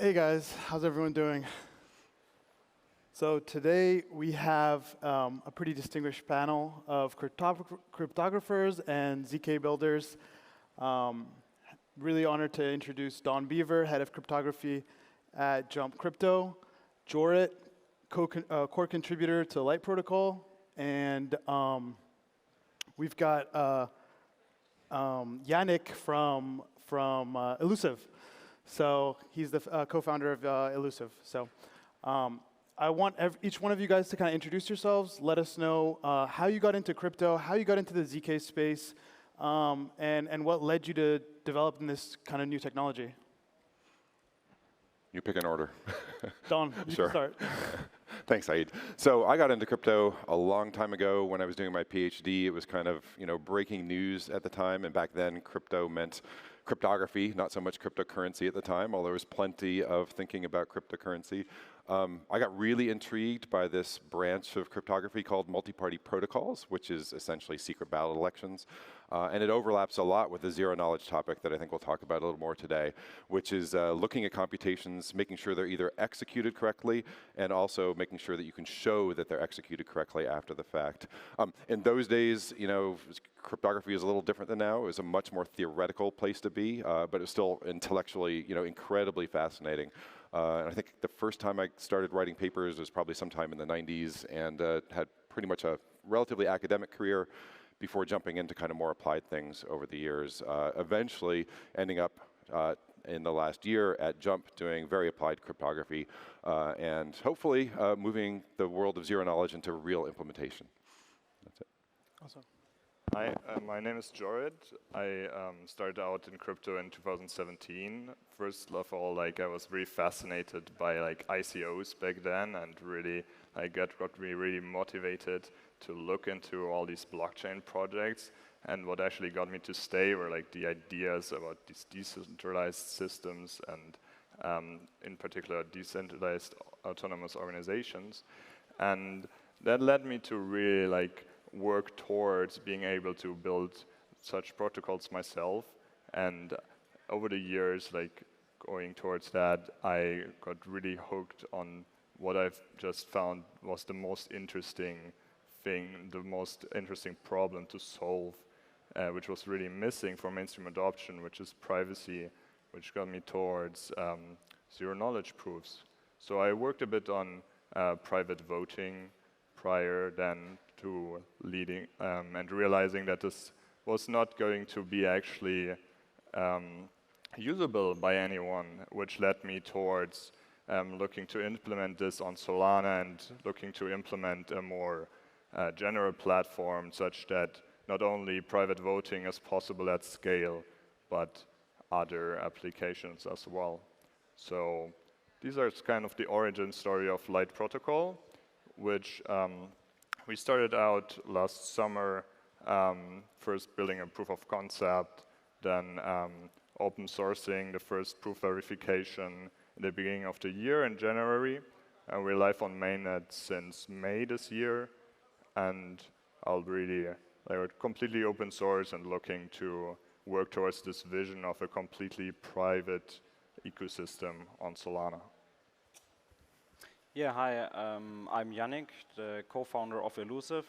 Hey guys, how's everyone doing? So today we have a pretty distinguished panel of cryptographers and ZK builders. Really honored to introduce Don Beaver, head of cryptography at Jump Crypto, Jorit, core contributor to Light Protocol, and we've got Yannick from Elusive. So he's the co-founder of Elusive. So I want each one of you guys to kind of introduce yourselves, let us know how you got into crypto, how you got into the ZK space, and what led you to developing this kind of new technology. You pick an order. Don, you Sure. can start. Thanks, Saeed. So I got into crypto a long time ago when I was doing my PhD. It was kind of breaking news at the time, and back then crypto meant cryptography, not so much cryptocurrency at the time, although there was plenty of thinking about cryptocurrency. I got really intrigued by this branch of cryptography called multi-party protocols, which is essentially secret ballot elections. And it overlaps a lot with the zero-knowledge topic that I think we'll talk about a little more today, which is looking at computations, making sure they're either executed correctly, and also making sure that you can show that they're executed correctly after the fact. In those days, cryptography is a little different than now. It was a much more theoretical place to be, but it was still intellectually, incredibly fascinating. And I think the first time I started writing papers was probably sometime in the 90s, and had pretty much a relatively academic career before jumping into kind of more applied things over the years, eventually ending up in the last year at Jump doing very applied cryptography, and hopefully moving the world of zero knowledge into real implementation. That's it. Awesome. Hi, my name is Jorit. I started out in crypto in 2017. First of all, I was very fascinated by ICOs back then, and really got me really motivated to look into all these blockchain projects. And what actually got me to stay were the ideas about these decentralized systems and in particular decentralized autonomous organizations. And that led me to really work towards being able to build such protocols myself. And over the years, going towards that, I got really hooked on what I've just found was the most interesting thing, the most interesting problem to solve, which was really missing for mainstream adoption, which is privacy, which got me towards zero-knowledge proofs. So I worked a bit on private voting prior then to leading and realizing that this was not going to be actually usable by anyone, which led me towards looking to implement this on Solana and looking to implement a more general platform such that not only private voting is possible at scale, but other applications as well. So these are kind of the origin story of Light Protocol, which we started out last summer, first building a proof of concept, then open sourcing the first proof verification in the beginning of the year in January. And we're live on mainnet since May this year. And I'll really, completely open source and looking to work towards this vision of a completely private ecosystem on Solana. Yeah, hi, I'm Yannick, the co-founder of Elusive.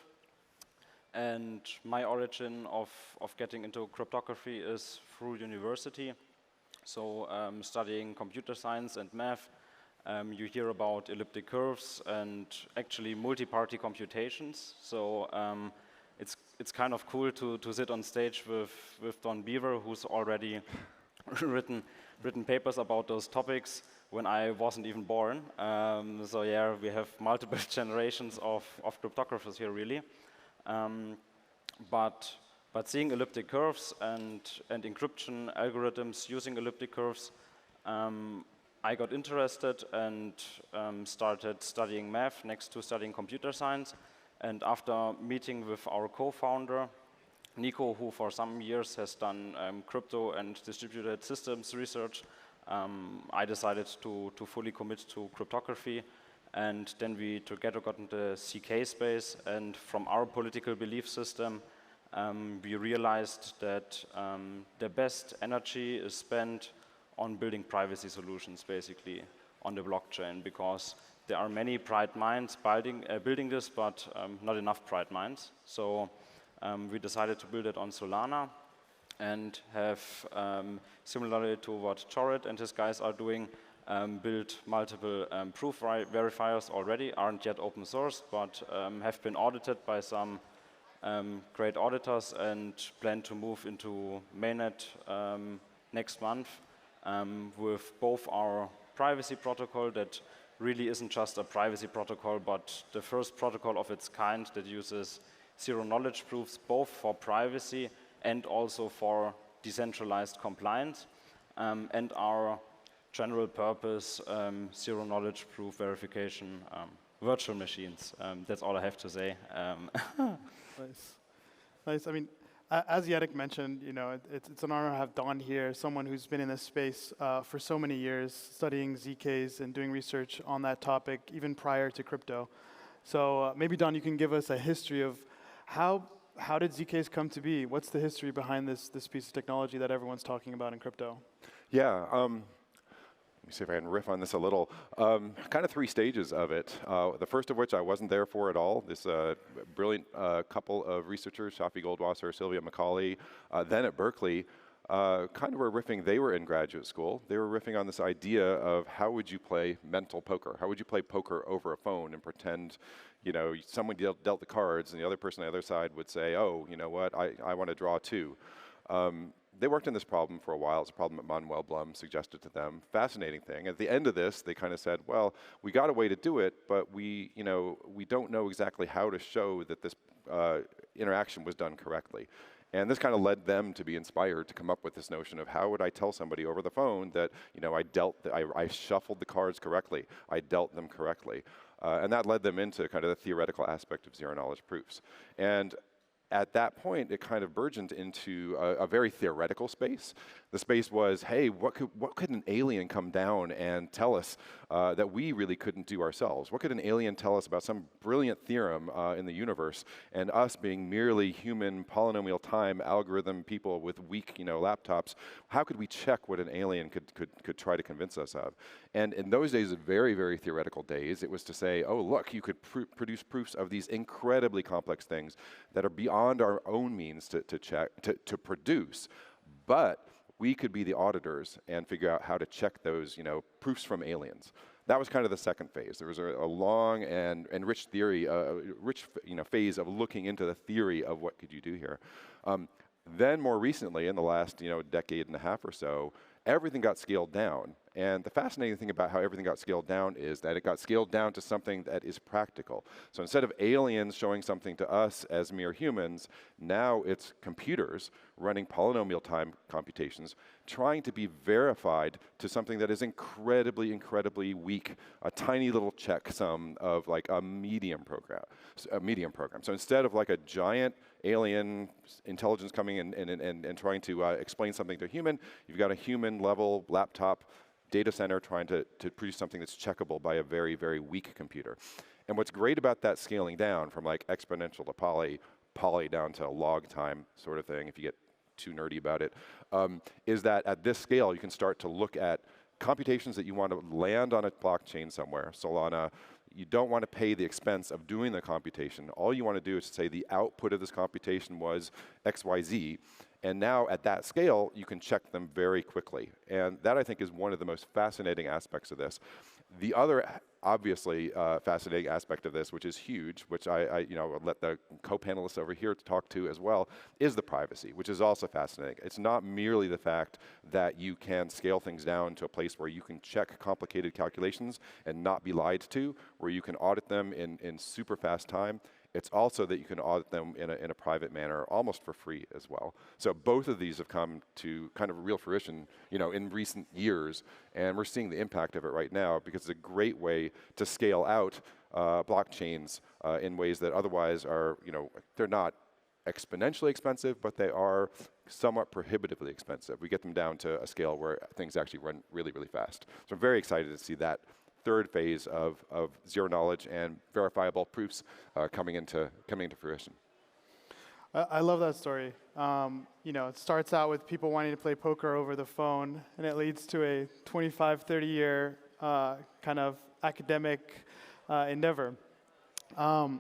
And my origin of getting into cryptography is through university. So studying computer science and math, you hear about elliptic curves and actually multi-party computations. So it's kind of cool to sit on stage with Don Beaver, who's already written papers about those topics when I wasn't even born. So yeah, we have multiple generations of cryptographers here, really. But seeing elliptic curves and encryption algorithms using elliptic curves, I got interested and started studying math next to studying computer science. And after meeting with our co-founder, Nico, who for some years has done crypto and distributed systems research, I decided to fully commit to cryptography. And then we together got into the CK space. And from our political belief system, we realized that the best energy is spent on building privacy solutions, basically, on the blockchain, because there are many bright minds building this, but not enough bright minds. So we decided to build it on Solana and have, similarly to what Jorid and his guys are doing, built multiple proof verifiers already, aren't yet open source, but have been audited by some great auditors and plan to move into mainnet next month with both our privacy protocol that really isn't just a privacy protocol, but the first protocol of its kind that uses zero-knowledge proofs both for privacy and also for decentralized compliance, and our general purpose zero-knowledge proof verification virtual machines. That's all I have to say. Nice. Nice. I mean, as Yannick mentioned, you know, it's an honor to have Don here, someone who's been in this space for so many years, studying ZKs and doing research on that topic, even prior to crypto. So maybe, Don, you can give us a history of how did ZKs come to be? What's the history behind this piece of technology that everyone's talking about in crypto? Yeah. Let me see if I can riff on this a little. Kind of 3 stages of it. The first of which I wasn't there for at all. This brilliant couple of researchers, Shafi Goldwasser, Sylvia Macaulay, then at Berkeley, kind of were riffing. They were in graduate school. They were riffing on this idea of how would you play mental poker? How would you play poker over a phone and pretend, you know, someone dealt the cards and the other person on the other side would say, oh, you know what, I want to draw 2. They worked on this problem for a while. It's a problem that Manuel Blum suggested to them. Fascinating thing. At the end of this, they kind of said, well, we got a way to do it, but we don't know exactly how to show that this interaction was done correctly. And this kind of led them to be inspired to come up with this notion of how would I tell somebody over the phone that, you know, I shuffled the cards correctly, I dealt them correctly. And that led them into kind of the theoretical aspect of zero-knowledge proofs. And at that point, it kind of burgeoned into a very theoretical space. The space was, hey, what could an alien come down and tell us that we really couldn't do ourselves? What could an alien tell us about some brilliant theorem in the universe, and us being merely human polynomial time algorithm people with weak, you know, laptops? How could we check what an alien could try to convince us of? And in those days, very, very theoretical days, it was to say, oh, look, you could produce proofs of these incredibly complex things that are beyond our own means to produce, but we could be the auditors and figure out how to check those, you know, proofs from aliens. That was kind of the second phase. There was a long and rich theory, rich, you know, phase of looking into the theory of what could you do here. Then more recently, in the last, you know, decade and a half or so, everything got scaled down. And the fascinating thing about how everything got scaled down is that it got scaled down to something that is practical. So instead of aliens showing something to us as mere humans, now it's computers running polynomial time computations, trying to be verified to something that is incredibly, incredibly weak, a tiny little checksum of like a medium program. So instead of like a giant alien intelligence coming in and trying to explain something to a human, you've got a human level laptop data center trying to produce something that's checkable by a very, very weak computer. And what's great about that scaling down from like exponential to poly down to log time sort of thing, if you get too nerdy about it, is that at this scale, you can start to look at computations that you want to land on a blockchain somewhere, Solana. You don't want to pay the expense of doing the computation. All you want to do is say the output of this computation was XYZ. And now at that scale, you can check them very quickly. And that, I think, is one of the most fascinating aspects of this. The other, obviously, fascinating aspect of this, which is huge, which I will let the co-panelists over here talk to as well, is the privacy, which is also fascinating. It's not merely the fact that you can scale things down to a place where you can check complicated calculations and not be lied to, where you can audit them in super fast time. It's also that you can audit them in a private manner, almost for free as well. So both of these have come to kind of real fruition, you know, in recent years, and we're seeing the impact of it right now because it's a great way to scale out blockchains in ways that otherwise are, you know, they're not exponentially expensive, but they are somewhat prohibitively expensive. We get them down to a scale where things actually run really, really fast. So I'm very excited to see that third phase of zero knowledge and verifiable proofs coming into fruition. I love that story. It starts out with people wanting to play poker over the phone, and it leads to a 25, 30-year kind of academic endeavor. And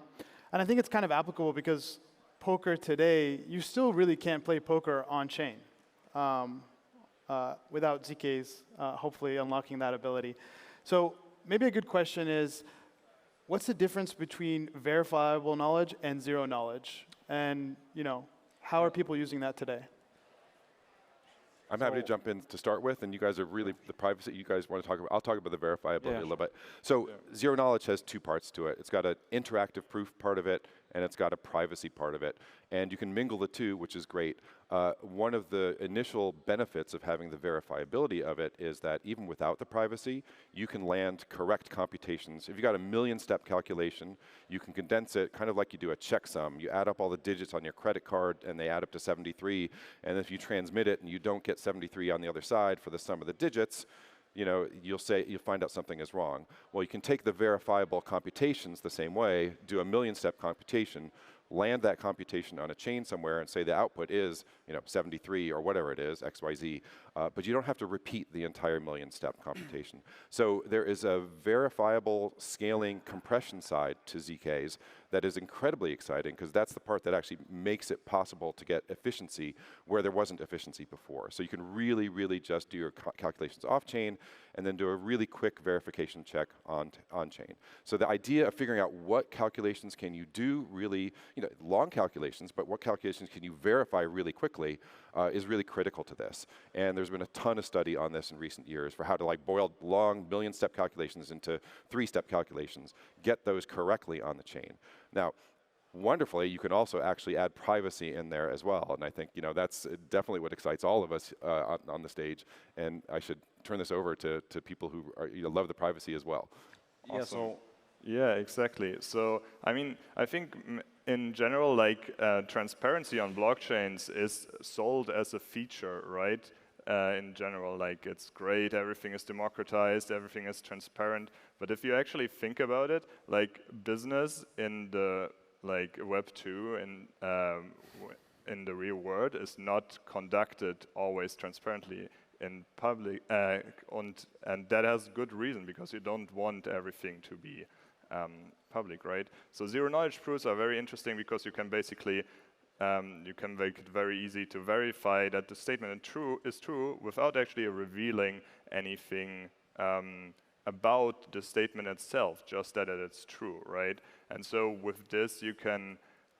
I think it's kind of applicable because poker today, you still really can't play poker on chain without ZKs hopefully unlocking that ability. So maybe a good question is, what's the difference between verifiable knowledge and zero knowledge? And how are people using that today? I'm happy to jump in to start with, and you guys are really, the privacy you guys want to talk about, I'll talk about the verifiability a little bit. So zero knowledge has two parts to it. It's got an interactive proof part of it, and it's got a privacy part of it. And you can mingle the two, which is great. One of the initial benefits of having the verifiability of it is that even without the privacy, you can land correct computations. If you've got a 1,000,000-step calculation, you can condense it kind of like you do a checksum. You add up all the digits on your credit card, and they add up to 73. And if you transmit it and you don't get 73 on the other side for the sum of the digits, you'll find out something is wrong. Well, you can take the verifiable computations the same way, do a 1,000,000-step computation, land that computation on a chain somewhere and say the output is 73 or whatever it is, XYZ, but you don't have to repeat the entire 1,000,000-step computation. So there is a verifiable scaling compression side to ZKs that is incredibly exciting because that's the part that actually makes it possible to get efficiency where there wasn't efficiency before. So you can really, really just do your calculations off-chain and then do a really quick verification check on-chain. So the idea of figuring out what calculations can you do really, long calculations, but what calculations can you verify really quickly is really critical to this. And there's been a ton of study on this in recent years for how to boil long 1,000,000-step calculations into 3-step calculations, get those correctly on the chain. Now, wonderfully, you can also actually add privacy in there as well. And I think that's definitely what excites all of us on the stage. And I should turn this over to people who love the privacy as well. Awesome. Yeah, exactly. So, I think in general, transparency on blockchains is sold as a feature, right? In general, it's great, everything is democratized, everything is transparent. But if you actually think about it, business in the Web 2 in the real world is not conducted always transparently in public, and that has good reason because you don't want everything to be public, right? So zero knowledge proofs are very interesting because you can basically you can make it very easy to verify that the statement is true without actually revealing anything about the statement itself, just that it's true, right? And so with this, you can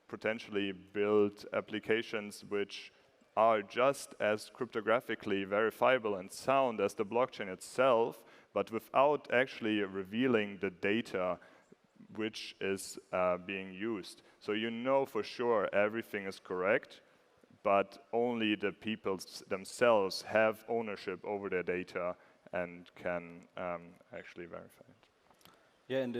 potentially build applications which are just as cryptographically verifiable and sound as the blockchain itself, but without actually revealing the data which is being used. So for sure everything is correct, but only the people themselves have ownership over their data and can actually verify it. Yeah, and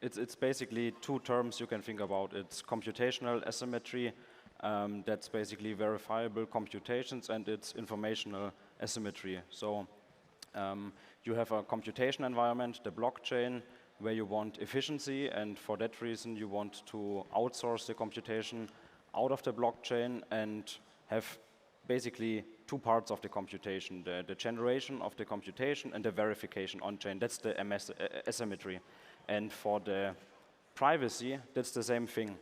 it's basically two terms you can think about. It's computational asymmetry, that's basically verifiable computations, and it's informational asymmetry. So you have a computation environment, the blockchain, where you want efficiency, and for that reason you want to outsource the computation out of the blockchain and have basically two parts of the computation, the generation of the computation and the verification on-chain. That's the asymmetry. And for the privacy, that's the same thing.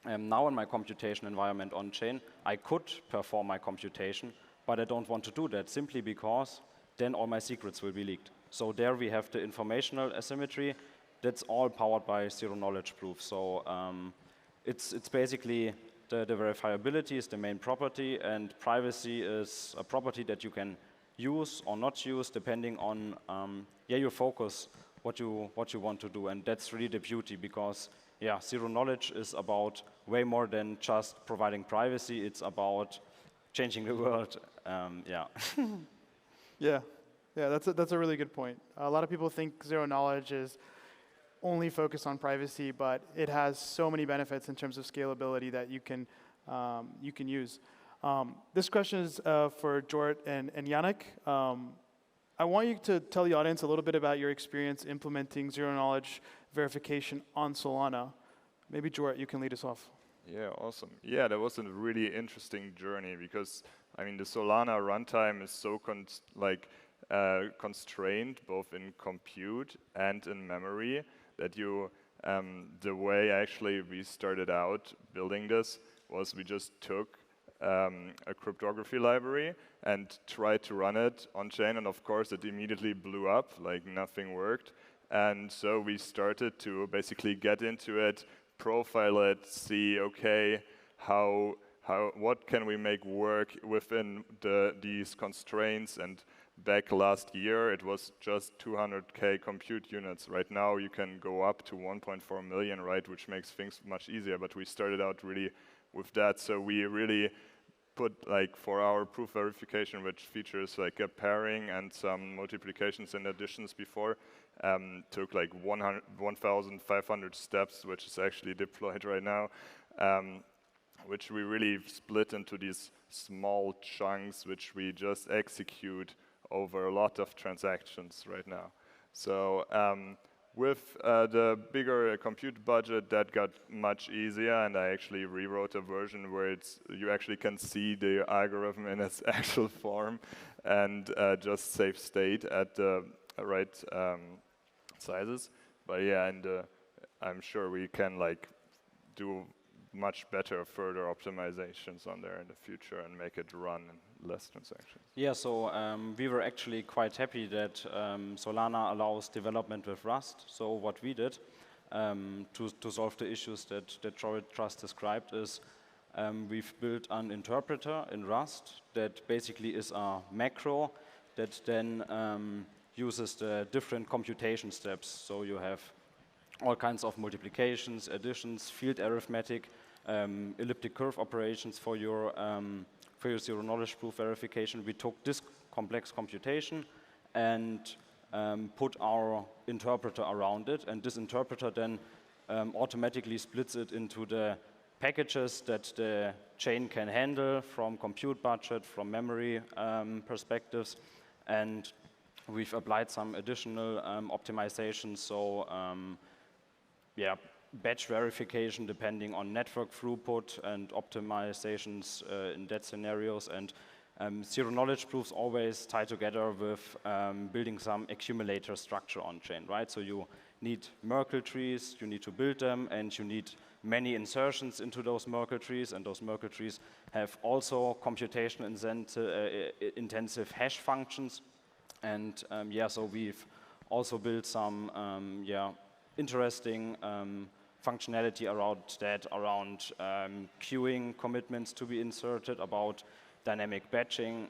Now in my computation environment on-chain, I could perform my computation, but I don't want to do that simply because then all my secrets will be leaked. So there we have the informational asymmetry. That's all powered by zero-knowledge proof. So it's basically the verifiability is the main property, and privacy is a property that you can use or not use depending on your focus, what you want to do. And that's really the beauty, because zero knowledge is about way more than just providing privacy. It's about changing the world. Yeah, that's a really good point. A lot of people think zero knowledge is only focused on privacy, but it has so many benefits in terms of scalability that you can use. This question is for Jorrit and Yannick. I want you to tell the audience a little bit about your experience implementing zero knowledge verification on Solana. Maybe Jorrit, you can lead us off. Yeah, awesome. Yeah, that was a really interesting journey because I mean the Solana runtime is so constrained both in compute and in memory that the way actually we started out building this was we just took a cryptography library and tried to run it on chain, and of course it immediately blew up, like nothing worked. And so we started to basically get into it, profile it, see, okay, what can we make work within these constraints. And back last year, it was just 200K compute units. Right now, you can go up to 1.4 million, right, which makes things much easier. But we started out really with that. So we really put, like, for our proof verification, which features like a pairing and some multiplications and additions before, took like 1,500 steps, which is actually deployed right now, which we really split into these small chunks, which we just execute over a lot of transactions right now. So with the bigger compute budget, that got much easier, and I actually rewrote a version where you actually can see the algorithm in its actual form and just save state at the right sizes. But yeah, and I'm sure we can like do much better further optimizations on there in the future and make it run in less transactions. Yeah, so we were actually quite happy that Solana allows development with Rust. So what we did to solve the issues that Jared just described is we've built an interpreter in Rust that basically is a macro that then uses the different computation steps. So you have all kinds of multiplications, additions, field arithmetic, elliptic curve operations for your zero knowledge proof verification. We took this complex computation and put our interpreter around it, and this interpreter then automatically splits it into the packages that the chain can handle from compute budget, from memory perspectives, and we've applied some additional optimizations. So yeah, batch verification depending on network throughput and optimizations in that scenarios, and zero knowledge proofs always tie together with building some accumulator structure on chain, right? So you need Merkle trees, you need to build them, and you need many insertions into those Merkle trees, and those Merkle trees have also computation intensive hash functions. And yeah, so we've also built some interesting functionality around that, around queuing commitments to be inserted, about dynamic batching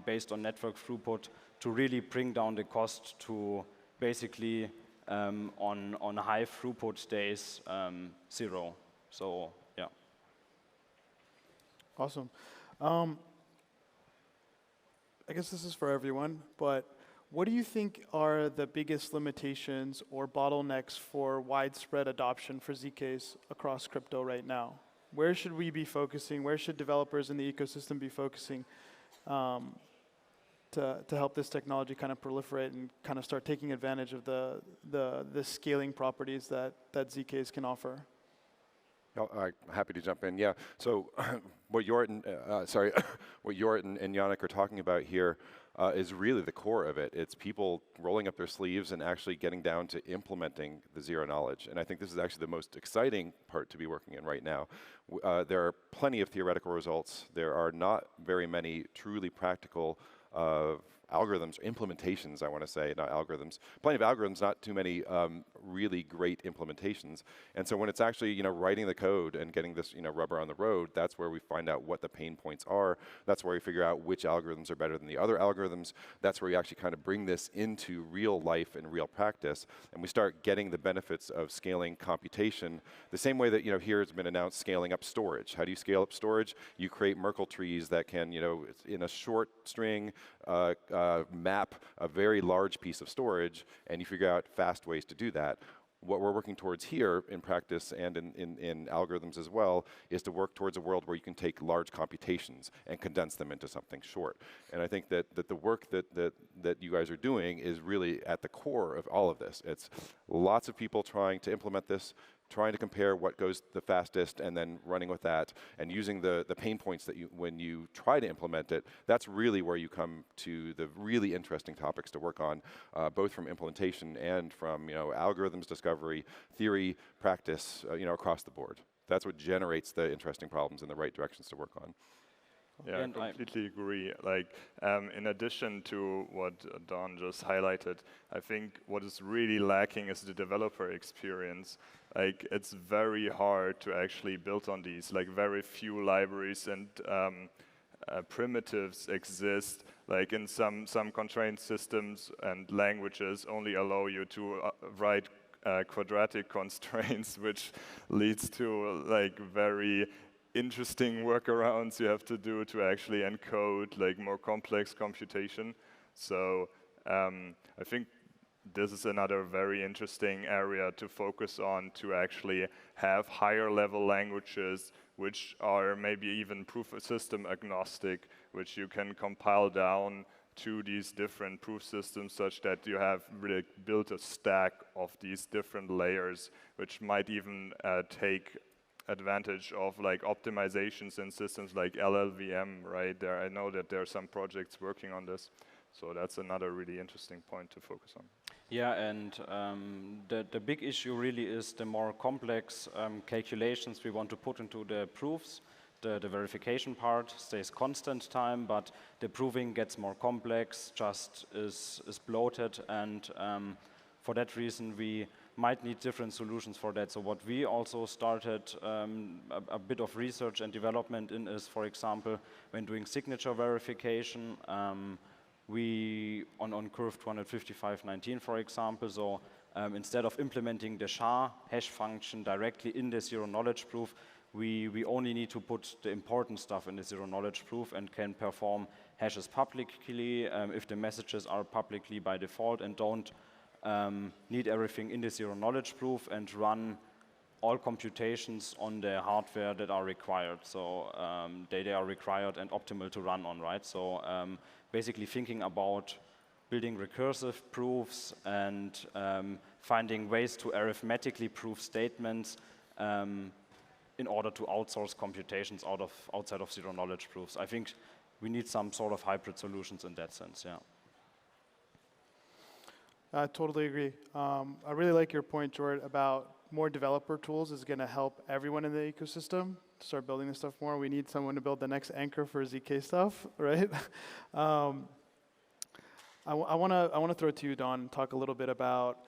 based on network throughput, to really bring down the cost to basically on high throughput days 0. So yeah. Awesome. I guess this is for everyone, but what do you think are the biggest limitations or bottlenecks for widespread adoption for ZKs across crypto right now? Where should we be focusing? Where should developers in the ecosystem be focusing to help this technology kind of proliferate and kind of start taking advantage of the scaling properties that ZKs can offer? I'm happy to jump in. Yeah. So what Jordan and Yannick are talking about here is really the core of it. It's people rolling up their sleeves and actually getting down to implementing the zero knowledge. And I think this is actually the most exciting part to be working in right now. There are plenty of theoretical results. There are not very many truly practical algorithms, implementations, I want to say, not algorithms. Plenty of algorithms, not too many really great implementations. And so when it's actually, writing the code and getting this, rubber on the road, that's where we find out what the pain points are. That's where we figure out which algorithms are better than the other algorithms. That's where we actually kind of bring this into real life and real practice. And we start getting the benefits of scaling computation the same way that, here it's been announced scaling up storage. How do you scale up storage? You create Merkle trees that can, in a short string, map a very large piece of storage, and you figure out fast ways to do that. What we're working towards here in practice and in algorithms as well is to work towards a world where you can take large computations and condense them into something short. And I think that the work that you guys are doing is really at the core of all of this. It's lots of people trying to implement this, trying to compare what goes the fastest and then running with that, and using the pain points that when you try to implement it, that's really where you come to the really interesting topics to work on, both from implementation and from algorithms discovery, theory, practice, across the board. That's what generates the interesting problems and the right directions to work on. Yeah, I completely agree. Like, in addition to what Don just highlighted, I think what is really lacking is the developer experience. Like, it's very hard to actually build on these. Like, very few libraries and primitives exist. Like, in some constraint systems and languages only allow you to write quadratic constraints, which leads to like very interesting workarounds you have to do to actually encode like more complex computation. So I think this is another very interesting area to focus on, to actually have higher level languages which are maybe even proof of system agnostic, which you can compile down to these different proof systems such that you have really built a stack of these different layers, which might even take advantage of like optimizations in systems like LLVM, right? I know that there are some projects working on this. So that's another really interesting point to focus on. Yeah, and the big issue really is the more complex calculations we want to put into the proofs. The verification part stays constant time, but the proving gets more complex, just is bloated, and for that reason we might need different solutions for that. So what we also started a bit of research and development in is, for example, when doing signature verification, we, on curve 25519, for example, so instead of implementing the SHA hash function directly in the zero-knowledge proof, we only need to put the important stuff in the zero-knowledge proof and can perform hashes publicly if the messages are publicly by default, and don't need everything in the zero-knowledge proof, and run all computations on the hardware that are required. So they are required and optimal to run on, right? So basically thinking about building recursive proofs and finding ways to arithmetically prove statements in order to outsource computations outside of zero-knowledge proofs. I think we need some sort of hybrid solutions in that sense, yeah. I totally agree. I really like your point, Jord, about more developer tools is going to help everyone in the ecosystem to start building this stuff more. We need someone to build the next anchor for ZK stuff, right? I want to throw it to you, Don, and talk a little bit about,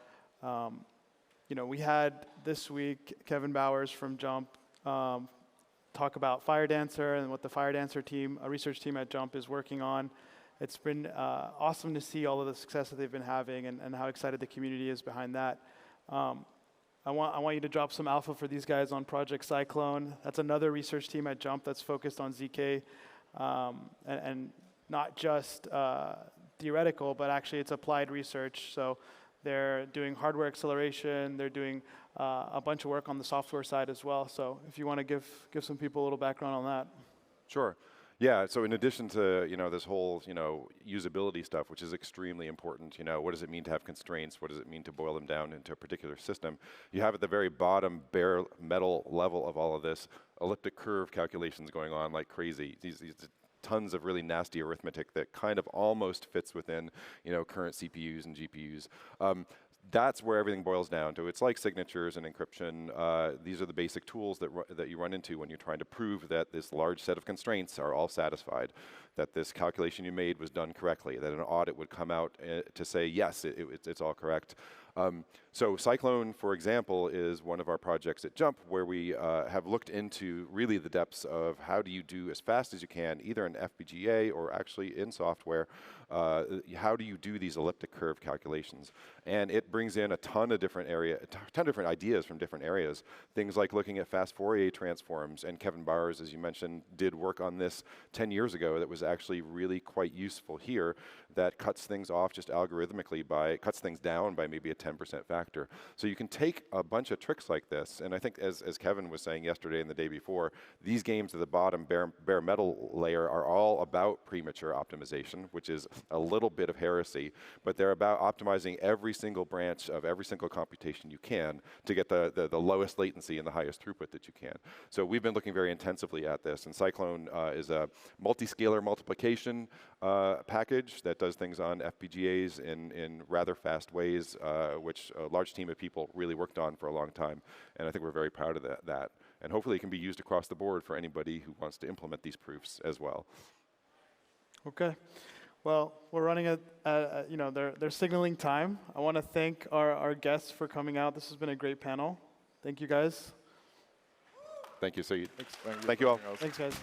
we had this week Kevin Bowers from Jump talk about FireDancer and what the FireDancer team, a research team at Jump, is working on. It's been awesome to see all of the success that they've been having and how excited the community is behind that. I want you to drop some alpha for these guys on Project Cyclone. That's another research team at Jump that's focused on ZK, and not just theoretical, but actually it's applied research. So they're doing hardware acceleration. They're doing a bunch of work on the software side as well. So if you want to give some people a little background on that. Sure. Yeah, so in addition to this whole usability stuff, which is extremely important, what does it mean to have constraints? What does it mean to boil them down into a particular system? You have at the very bottom bare metal level of all of this elliptic curve calculations going on like crazy. These tons of really nasty arithmetic that kind of almost fits within current CPUs and GPUs. That's where everything boils down to. It's like signatures and encryption. These are the basic tools that you run into when you're trying to prove that this large set of constraints are all satisfied, that this calculation you made was done correctly, that an audit would come out to say, yes, it's all correct. So Cyclone, for example, is one of our projects at Jump where we have looked into really the depths of how do you do as fast as you can, either in FPGA or actually in software, how do you do these elliptic curve calculations? And it brings in a ton of different ideas from different areas. Things like looking at fast Fourier transforms, and Kevin Bowers, as you mentioned, did work on this 10 years ago that was actually really quite useful here, that cuts things off just algorithmically cuts things down by maybe a 10% factor. factor. So you can take a bunch of tricks like this, and I think as Kevin was saying yesterday and the day before, these games at the bottom, bare metal layer, are all about premature optimization, which is a little bit of heresy, but they're about optimizing every single branch of every single computation you can to get the lowest latency and the highest throughput that you can. So we've been looking very intensively at this, and Cyclone is a multi-scalar multiplication package that does things on FPGAs in rather fast ways, which a large team of people really worked on for a long time, and I think we're very proud of that. And hopefully it can be used across the board for anybody who wants to implement these proofs as well. Okay. Well, we're running they're signaling time. I want to thank our guests for coming out. This has been a great panel. Thank you, guys. Thank you, Saeed. Thanks. Thank you all. Thanks, guys.